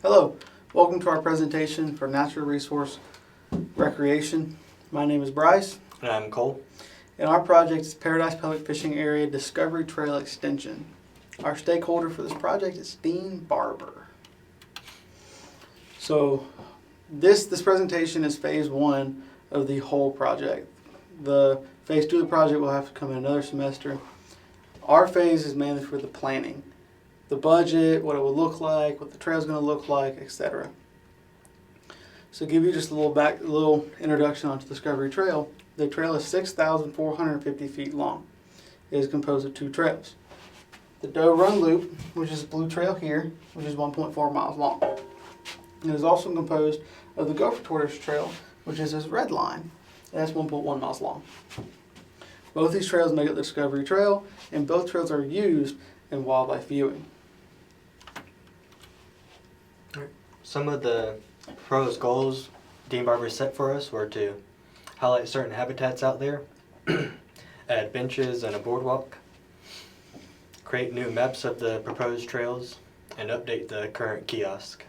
Hello, welcome to our presentation for Natural Resource Recreation. My name is Bryce. And I'm Cole. And our project is Paradise Public Fishing Area Discovery Trail Extension. Our stakeholder for this project is Dean Barber. So this presentation is phase one of the whole project. The phase two of the project will have to come in another semester. Our phase is mainly for the planning. The budget, what it will look like, what the trail is going to look like, etc. So to give you just a little introduction onto Discovery Trail. The trail is 6,450 feet long. It is composed of two trails. The Doe Run Loop, which is the blue trail here, which is 1.4 miles long. It is also composed of the Gopher Tortoise Trail, which is this red line, and that's 1.1 miles long. Both these trails make up the Discovery Trail, and both trails are used in wildlife viewing. Some of the proposed goals Dean Barber set for us were to highlight certain habitats out there, add benches and a boardwalk, create new maps of the proposed trails, and update the current kiosk.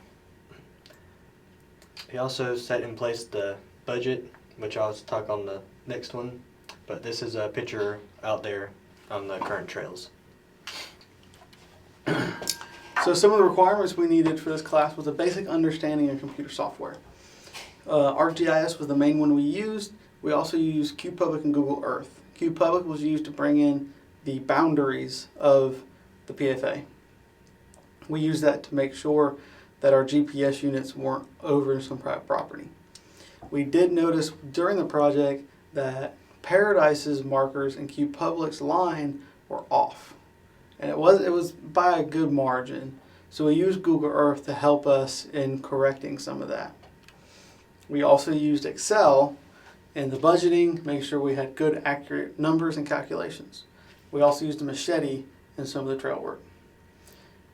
He also set in place the budget, which I'll talk on the next one, but this is a picture out there on the current trails. So some of the requirements we needed for this class was a basic understanding of computer software. ArcGIS was the main one we used. We also used QPublic and Google Earth. QPublic was used to bring in the boundaries of the PFA. We used that to make sure that our GPS units weren't over some private property. We did notice during the project that Paradise's markers and QPublic's line were off. And it was by a good margin. So we used Google Earth to help us in correcting some of that. We also used Excel in the budgeting, making sure we had good, accurate numbers and calculations. We also used a machete in some of the trail work.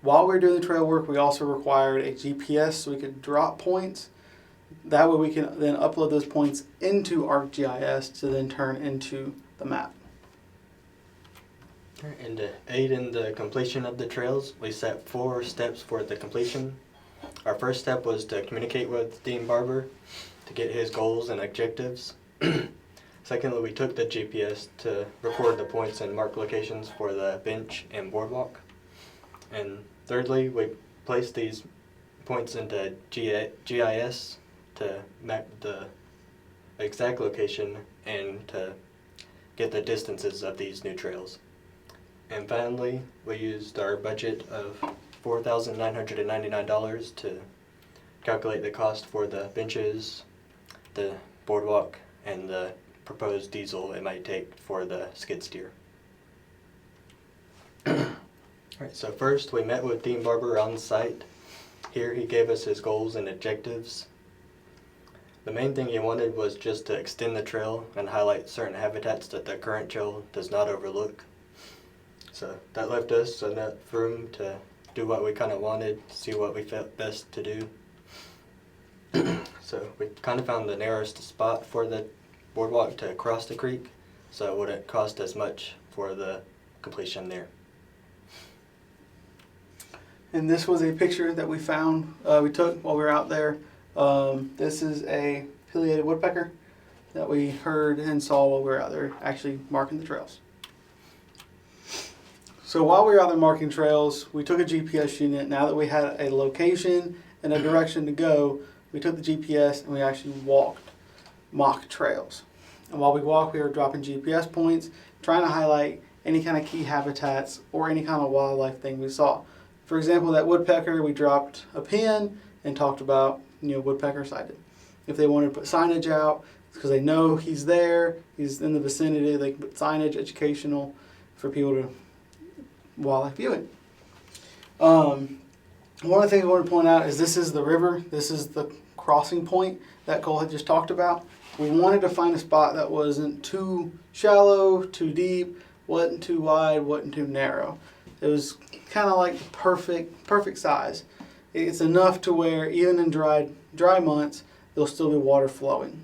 While we were doing the trail work, we also required a GPS so we could drop points. That way we can then upload those points into ArcGIS to then turn into the map. And to aid in the completion of the trails, we set 4 steps for the completion. Our first step was to communicate with Dean Barber to get his goals and objectives. Secondly, we took the GPS to record the points and mark locations for the bench and boardwalk. And thirdly, we placed these points into GIS to map the exact location and to get the distances of these new trails. And finally, we used our budget of $4,999 to calculate the cost for the benches, the boardwalk, and the proposed diesel it might take for the skid steer. Alright, so first we met with Dean Barber on site. Here he gave us his goals and objectives. The main thing he wanted was just to extend the trail and highlight certain habitats that the current trail does not overlook. So that left us enough room to do what we kind of wanted, see what we felt best to do. So we kind of found the narrowest spot for the boardwalk to cross the creek, so it wouldn't cost as much for the completion there. And this was a picture that we found, we took while we were out there. This is a pileated woodpecker that we heard and saw while we were out there actually marking the trails. So while we were out there marking trails, we took a GPS unit. Now that we had a location and a direction to go, we took the GPS and we actually walked mock trails. And while we walked, we were dropping GPS points, trying to highlight any kind of key habitats or any kind of wildlife thing we saw. For example, that woodpecker, we dropped a pin and talked about, woodpecker sighted. If they wanted to put signage out, because they know he's there, he's in the vicinity, they can put signage, educational, for people to wildlife viewing. One of the things I want to point out is this is the river. This is the crossing point that Cole had just talked about. We wanted to find a spot that wasn't too shallow, too deep, wasn't too wide, wasn't too narrow. It was kind of like the perfect size. It's enough to where even in dry months, there'll still be water flowing.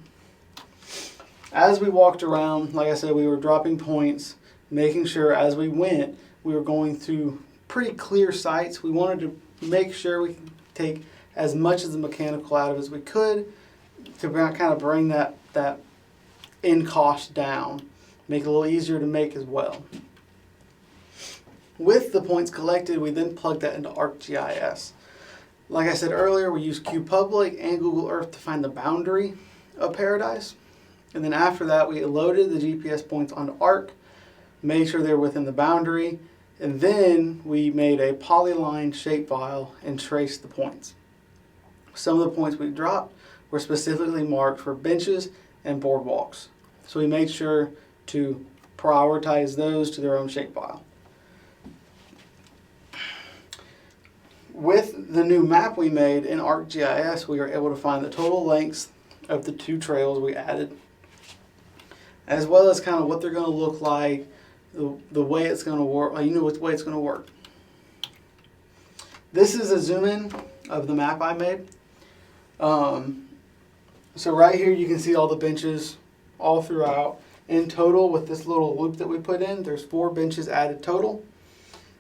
As we walked around, like I said, we were dropping points, making sure as we went, we were going through pretty clear sites. We wanted to make sure we could take as much of the mechanical out of as we could to kind of bring that end cost down, make it a little easier to make as well. With the points collected, we then plug that into ArcGIS. Like I said earlier, we use QPublic and Google Earth to find the boundary of Paradise. And then after that, we loaded the GPS points onto Arc, made sure they're within the boundary, and then we made a polyline shapefile and traced the points. Some of the points we dropped were specifically marked for benches and boardwalks. So we made sure to prioritize those to their own shapefile. With the new map we made in ArcGIS, we were able to find the total lengths of the 2 trails we added, as well as kind of what they're going to look like, the way it's going to work, what way it's going to work. This is a zoom in of the map I made. So right here you can see all the benches all throughout. In total, with this little loop that we put in, there's 4 benches added total,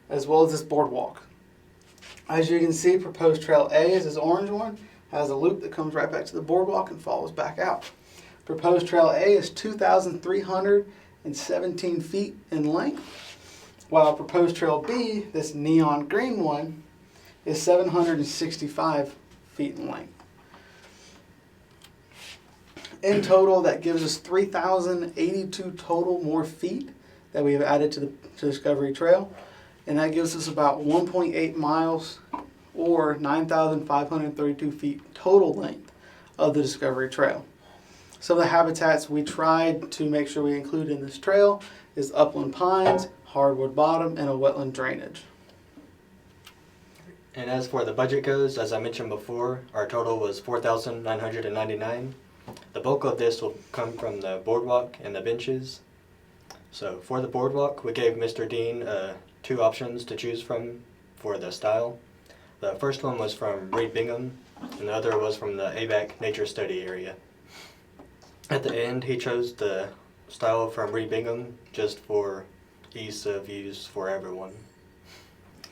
as well as this boardwalk. As you can see, proposed trail A is this orange one, has a loop that comes right back to the boardwalk and follows back out. Proposed trail A is 2,317 feet in length, while proposed trail B, this neon green one, is 765 feet in length. In total, that gives us 3,082 total more feet that we have added to Discovery Trail, and that gives us about 1.8 miles or 9,532 feet total length of the Discovery Trail. Some of the habitats we tried to make sure we include in this trail is upland pines, hardwood bottom, and a wetland drainage. And as for the budget goes, as I mentioned before, our total was $4,999. The bulk of this will come from the boardwalk and the benches. So for the boardwalk, we gave Mr. Dean 2 options to choose from for the style. The first one was from Reed Bingham, and the other was from the ABAC Nature Study area. At the end, he chose the style from Reed Bingham just for ease of use for everyone.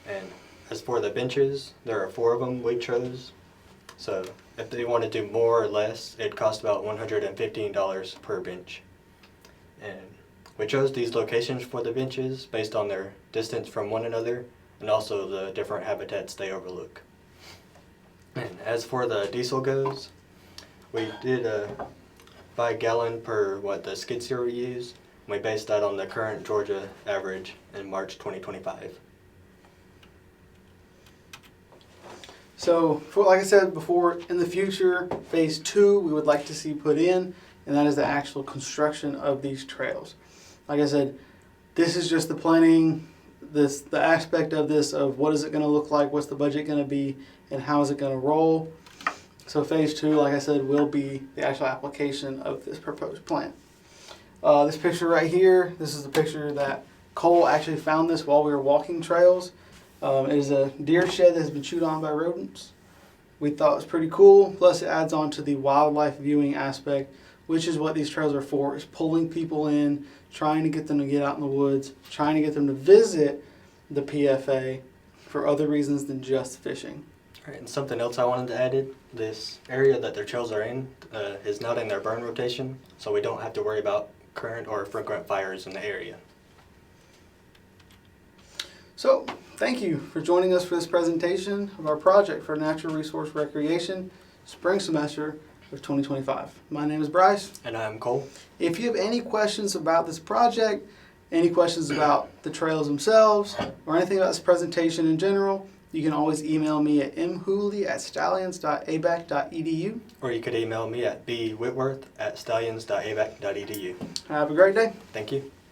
And as for the benches, there are 4 of them we chose. So if they want to do more or less, it costs about $115 per bench. And we chose these locations for the benches based on their distance from one another and also the different habitats they overlook. And as for the diesel goes, we did by gallon per what the skid steer we use. We based that on the current Georgia average in March 2025. So, like I said before, in the future, phase 2 we would like to see put in, and that is the actual construction of these trails. Like I said, this is just the planning, the aspect of this of what is it going to look like, what's the budget going to be, and how is it going to roll. So phase 2, like I said, will be the actual application of this proposed plan. This picture right here, this is the picture that Cole actually found this while we were walking trails. It is a deer shed that has been chewed on by rodents. We thought it was pretty cool. Plus it adds on to the wildlife viewing aspect, which is what these trails are for, is pulling people in, trying to get them to get out in the woods, trying to get them to visit the PFA for other reasons than just fishing. All right, and something else I wanted to add in, this area that their trails are in is not in their burn rotation, so we don't have to worry about current or frequent fires in the area. So, thank you for joining us for this presentation of our project for Natural Resource Recreation spring semester of 2025. My name is Bryce. And I'm Cole. If you have any questions about this project, any questions about the trails themselves, or anything about this presentation in general, you can always email me at mhooley@stallions.abac.edu. Or you could email me at bwhitworth@stallions.abac.edu. Have a great day. Thank you.